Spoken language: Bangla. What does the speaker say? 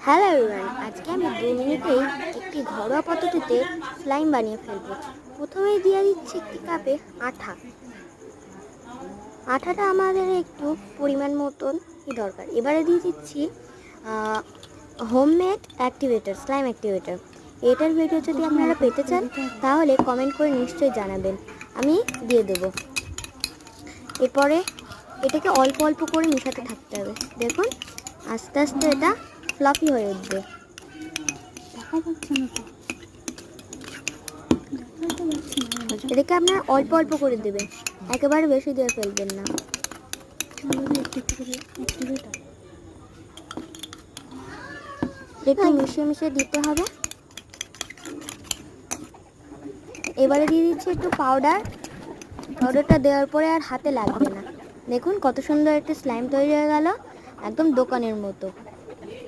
হ্যালো এভরিওয়ান, আজকে আমি 2 মিনিটেই একটি ঘরোয়া পদ্ধতিতে স্লাইম বানিয়ে ফেলবো। প্রথমেই দিয়ে দিচ্ছি একটি কাপে আঠা। আঠাটা আমাদের একটু পরিমাণ মতন দরকার। এবারে দিয়ে দিচ্ছি হোমমেড অ্যাক্টিভেটর, স্লাইম অ্যাক্টিভেটর। এটার ভিডিও যদি আপনারা পেতে চান তাহলে কমেন্ট করে নিশ্চয়ই জানাবেন, আমি দিয়ে দেবো। এরপরে এটাকে অল্প অল্প করে মেশাতে থাকতে হবে। দেখুন আস্তে আস্তে এটা ফ্লাফি হয়ে উঠবে। এটাকে আপনারা অল্প অল্প করে দেবেন, একেবারে বেশি দিয়ে ফেলবেন না। একটু মিশিয়ে মিশিয়ে দিতে হবে। এবারে দিয়ে দিচ্ছি একটু পাউডারটা দেওয়ার পরে আর হাতে লাগবে না। দেখুন কত সুন্দর একটা স্লাইম তৈরি হয়ে গেল, একদম দোকানের মতো।